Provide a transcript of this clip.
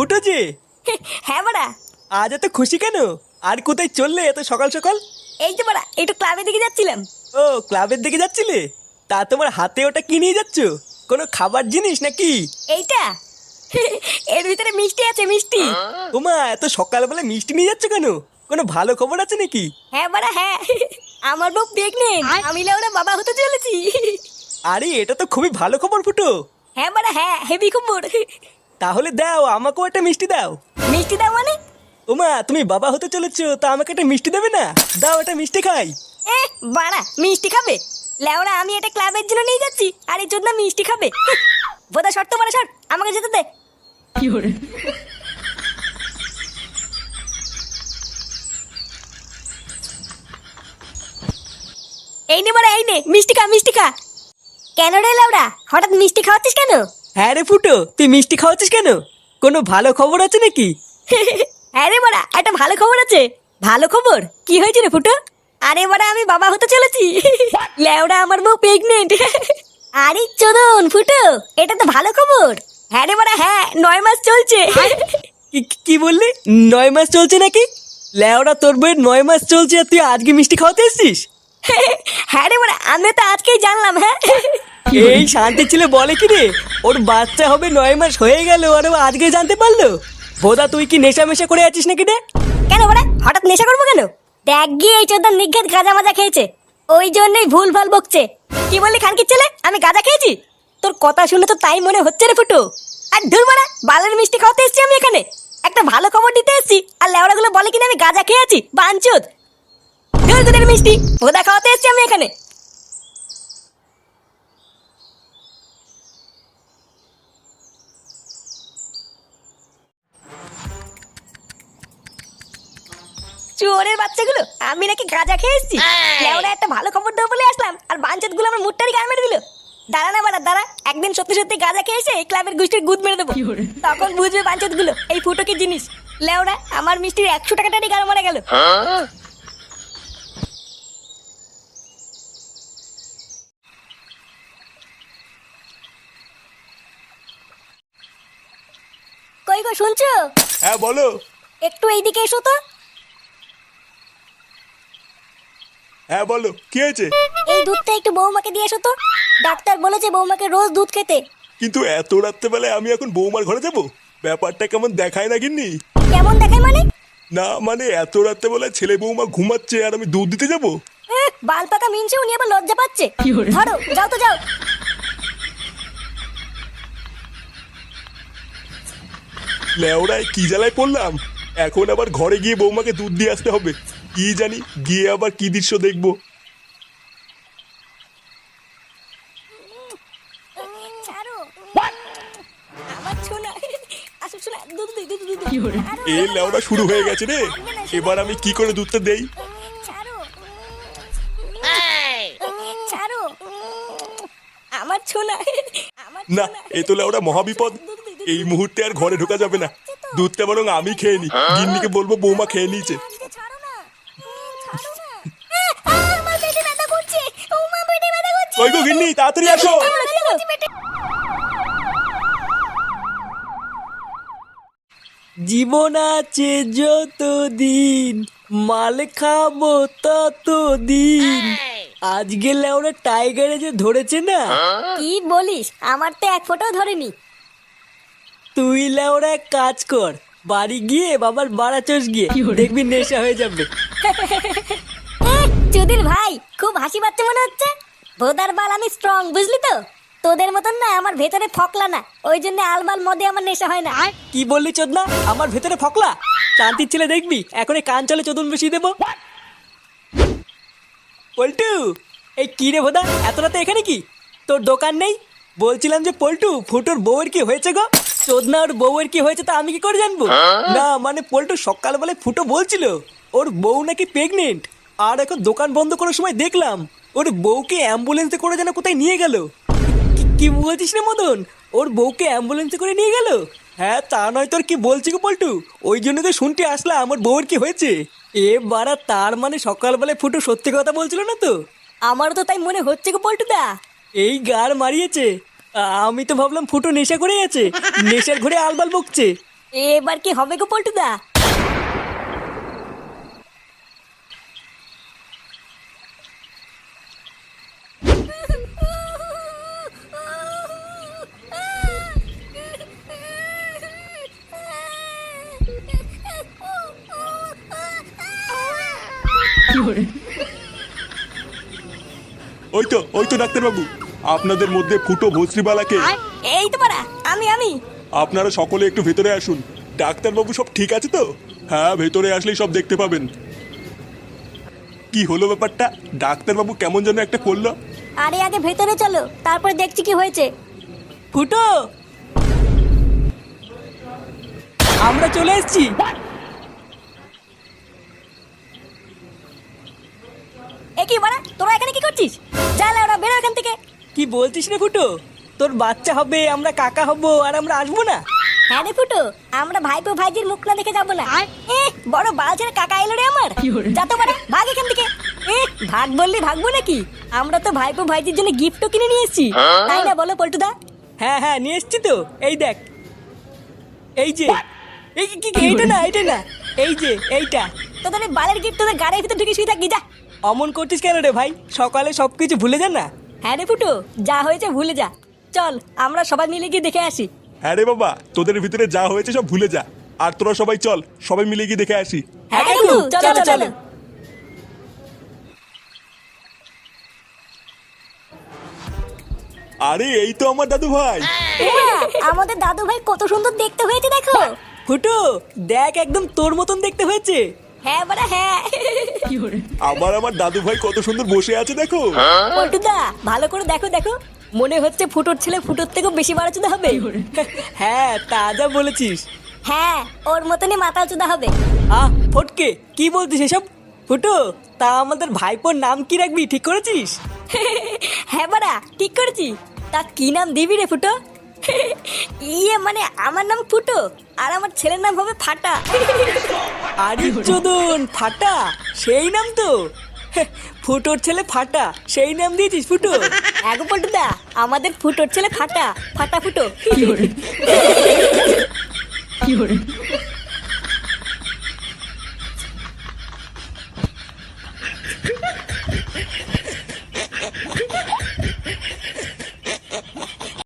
ফুটো যে। হ্যাঁ বাড়া। আজ এত খুশি কেন? আর কোথায় চললে এত সকাল সকাল? এই তো বাড়া একটু ক্লাবের দিকে যাচ্ছিলাম। ও, ক্লাবের দিকে যাচ্ছিলে? তা তোমার হাতে ওটা কি নিয়ে যাচ্ছ? কোনো খাবার জিনিস নাকি? এইটা এর ভিতরে মিষ্টি আছে, মিষ্টি। তোমা এত সকালবেলা মিষ্টি নিয়ে যাচ্ছ কেন? কোনো ভালো খবর আছে নাকি? হ্যাঁ বাড়া হ্যাঁ, আমার বউ প্রেগনেন্ট, আমি লেওড়া বাবা হতে চলেছি। আরে এটা তো খুবই ভালো খবর ফুটো। হ্যাঁ বাড়া হ্যাঁ, হেভি খবর। তাহলে দাও, আমাকেও একটা মিষ্টি দাও। মিষ্টি দাও মানে? ওমা, তুমি বাবা হতে চলেছো তা আমাকে একটা মিষ্টি দেবে না? দাও, একটা মিষ্টি খাই। এ বাড়া মিষ্টি খাবে? লেওড়া আমি এটা ক্লাবের জন্য নিয়ে যাচ্ছি আর এই জন্য মিষ্টি খাবে? বোধা শর্ত বাড়া শর্ট, আমাকে যেতে দে। কি হরে এই নে বাড়া, এই নে মিষ্টি খা, মিষ্টি খা। কেন রে লেওড়া, হঠাৎ মিষ্টি খাওয়াচ্ছিস কেন? হ্যাঁ রে ফুটো, তুই মিষ্টি খাওয়াচ্ছিস কেন? কোনো ভালো খবর আছে নাকি? হ্যাঁ রে বাড়া, একটা ভালো খবর আছে। ভালো খবর? কি হয়েছে রে ফুটো? আরে বাড়া আমি বাবা হতে চলেছি। লেওড়া আমার বউ প্রেগনেন্ট। আরে চোদন ফুটো, এটা তো ভালো খবর। হ্যাঁ রে বাড়া হ্যাঁ, 9 মাস চলছে। কি বললি? 9 মাস চলছে নাকি? লেওড়া, তোর বইয়ের 9 মাস চলছে আর তুই আজকে মিষ্টি খাওয়াতে এসছিস? হ্যাঁ রে বাড়া, আমি তো আজকেই জানলাম। হ্যাঁ এই শান্তি ছিল বলে কি রে, ওর বাচ্চা হবে 9 মাস হয়ে গেল আর ও আজকে জানতে পারলো? বোধা তুই কি নেশা মেশা করে আছিস নাকি রে? কেন বাড়া হঠাৎ নেশা করবো কেন? দেখ গিয়ে এই চোদন নিঘাত গাঁজা মাজা খেয়েছে, ওই জন্যই ভুল ভাল বকছে। কি বললি খানকির ছেলে, আমি গাঁজা খেয়েছি? তোর কথা শুনে তো তাই মনে হচ্ছে রে ফুটো। আর ধুর মারা, বালের মিষ্টি খাওয়াতে এসেছি আমি এখানে, একটা ভালো খবর দিতে এসেছি আর লেওড়া গুলো বলে কিনা আমি গাঁজা খেয়েছি। বাঞ্চুদ ধুর তোদের মিষ্টি, ভোদা খাওয়াতে এসেছি আমি এখানে। চোরের বাচ্চাগুলো, আমি নাকি গাঁজা খেয়ে এসেছি? লেওড়া একটা ভালো খবর দেবো বলে আসলাম আর বাঞ্চুদ গুলো আমার মুটটারি গান মেরে দিল। দাঁড়া না বাড়া দাঁড়া, একদিন সত্যি সত্যি গাঁজা খেয়ে এসে এই ক্লাবের গোষ্ঠীর গুদ মেরে দেবো, তখন বুঝবে বাঞ্চুদ গুলো এই ফুটো কি জিনিস। লেওড়া আমার মিষ্টির 100 টাকাটারই গান মারা গেল। কই গো শুনছো? হ্যাঁ বলো। একটু এইদিকে এসো তো। হ্যাঁ বলো, কি হয়েছে? এই দুধটা একটু বৌমাকে দিয়ে এসো তো, ডাক্তার বলেছে বৌমাকে রোজ দুধ খেতে। কিন্তু এত রাত্রেবেলায় আমি এখন বৌমার ঘরে যাব? ব্যাপারটা কেমন দেখায় না গিন্নি? কেমন দেখায় মানে? না মানে এত রাত্রেবেলায় ছেলে বৌমা ঘুমাচ্ছে আর আমি দুধ দিতে যাব? বাল পাকা মিনছে, উনি আবার লজ্জা পাচ্ছে। কি হলো? ধরো যাও তো যাও। লেওড়ায় কি জ্বালায় পড়লাম, এখন আবার ঘরে গিয়ে বৌমাকে দুধ দিয়ে আসতে হবে। কি জানি গিয়ে আবার কি দৃশ্য দেখবো। ছাড়ো আমার সোনা, আসো সোনা, দুধ দুধ দুধ দুধ। কি হলো? এ লেওড়া শুরু হয়ে গেছে রে, এবার আমি কি করে দুধটা দেই? ছাড়ো ছাড়ো আমার সোনা, আমার না, সোনা। এ তো লেওড়া মহাবিপদ। এই মুহূর্তে আর ঘরে ঢোকা যাবে না। দুধটা বরং আমি খেয়ে নি, গিন্নিকে বলবো বৌমা খেয়ে নিয়েছে। ছাড়ো না, ছাড়ো না। আমার পেটে ব্যথা করছে, ও মা পেটে ব্যথা করছে। কই গো গিন্নি, তাড়াতাড়ি আসো। জীবন আছে যতদিন, মাল খাবো ততদিন। আজকে লেওড়া টাইগারে যে ধরেছে না। কি বলিস, আমার তো এক ফোঁটাও ধরেনি। তুই লেওড়া এক কাজ কর, বাড়ি গিয়ে বাবার বাড়া চোষ গিয়ে দেখবি নেশা হয়ে যাবে। চুদির ভাই খুব হাসি পাচ্ছে মনে হচ্ছে। ভোদার বাল আমি স্ট্রং, বুঝলি তো? তোদের মতন না আমার ভেতরে ফকলা না, ওই জন্য আলবাল মদে আমার নেশা হয় না। কি বললি চোদনা, আমার ভেতরে ফকলা? শান্তির ছেলে দেখবি এখন এই কান চলে চোদন বসিয়ে দেবো। পল্টু, এই কি রে ভোদা, এত রাতে এখানে কি? তোর দোকান নেই? বলছিলাম যে পল্টু, ফুটোর বউয়ের কি হয়েছে গো? চোদনা, ওর বউয়ের কি হয়েছে তা আমি কি করে জানবো? না মানে পল্টু সকালবেলায় ফুটো বলছিল ওর বউ নাকি প্রেগনেন্ট, আর এখন দোকান বন্ধ করার সময় দেখলাম ওর বউকে অ্যাম্বুলেন্সে করে যেন কোথায় নিয়ে গেল। কি বলছিস রে মদন, ওর বউকে অ্যাম্বুলেন্সে করে নিয়ে গেল? হ্যাঁ তা নয় তোর কি বলছি গো পল্টু, ওই জন্য তো শুনতে আসলাম আমার বউয়ের কি হয়েছে। এ বাড়া, তার মানে সকালবেলায় ফুটো সত্যি কথা বলছিল না তো? আমারও তো তাই মনে হচ্ছে গো পল্টুদা। এই গার মারিয়েছে। আমি তো ভাবলাম ফুটো নেশা করে আছে, নেশার ঘরে আলবাল বকছে। এবার কি হবে গো পল্টুদা? ওই তো ডাক্তারবাবু, আপনাদের মধ্যে ফুটো ভস্রিবালাকে। এই তো পারা, আমি আপনারা সকলে একটু ভেতরে আসুন। ডাক্তারবাবু সব ঠিক আছে তো? হ্যাঁ, ভেতরে আসলেই সব দেখতে পাবেন। কি হলো ব্যাপারটা? ডাক্তারবাবু কেমন যেন একটা করলো। আরে আগে ভেতরে চলো, তারপর দেখছি কি হয়েছে। ফুটো, আমরা চলে এসেছি। এ কি বাড়া, তোরা এখানে কি করছিস? যা ওরা বেরো এখান থেকে। কি বলছিস রে ফুটো? তোর বাচ্চা হবে, আমরা কাকা হব, আর আমরা আসবো না? হ্যাঁ রে ফুটো, আমরা ভাইপো ভাইজির মুখ না দেখে যাবো না। বড় বালছের কাকা এলো রে আমার। যা তো বাড়া, ভাগ এখান থেকে। ভাগ বললি ভাগবো নাকি? আমরা তো ভাইপো ভাইজির জন্য গিফটও কিনে নিয়ে এসেছি, তাই না বলো পল্টুদা? হ্যাঁ হ্যাঁ, নিয়ে এসছি তো। এই দেখ, এই যে এইটা না, এই যে এইটা। তোদের এই বালের গিফট তোদের গাড়ির ভিতর ঢুকে শুয়ে থাকি, যা। অমন করছিস কেন রে ভাই? সকালে সবকিছু ভুলে যা না। হ্যাঁ রে ফুটো, যা হয়েছে ভুলে যা। চল আমরা সবাই মিলে গিয়ে দেখে আসি। হ্যাঁ রে বাবা, তোদের ভিতরে যা হয়েছে সব ভুলে যা। আর তোরা সবাই চল, সবাই মিলে গিয়ে দেখে আসি। হ্যাঁ কাকু, চলো চলো। আরে এই তো আমার দাদু ভাই। আমাদের দাদু ভাই কত সুন্দর দেখতে হয়েছে দেখো। ফুটো দেখ, একদম তোর মতন দেখতে হয়েছে। হ্যাঁ বাড়া হ্যাঁ। আমার দাদু ভাই কত সুন্দর বসে আছে দেখো। পল্টুদা ভালো করে দেখো দেখো, মনে হচ্ছে ফুটোর ছেলে ফুটোর থেকেও বেশি বাড়াচুদা হবে। হ্যাঁ, তা যা বলেছিস। হ্যাঁ, ওর মতনই মাতাল চুদা হবে। ফটকে, কি বলছিস এসব? ফুটো, তা আমাদের ভাইপোর নাম কি রাখবি ঠিক করেছিস? হ্যাঁ বাড়া, ঠিক করেছি। তা কি নাম দিবি রে ফুটো? মানে আমার নাম ফুটো, আর আমার ছেলের নাম হবে ফাটা। আরে চোদন, ফাটা সেই নাম তো। ফুটোর ছেলে ফাটা, সেই নাম দিয়েছিস ফুটো? এগো পল্টুদা, আমাদের ফুটোর ছেলে ফাটা, ফাটা ফুটো।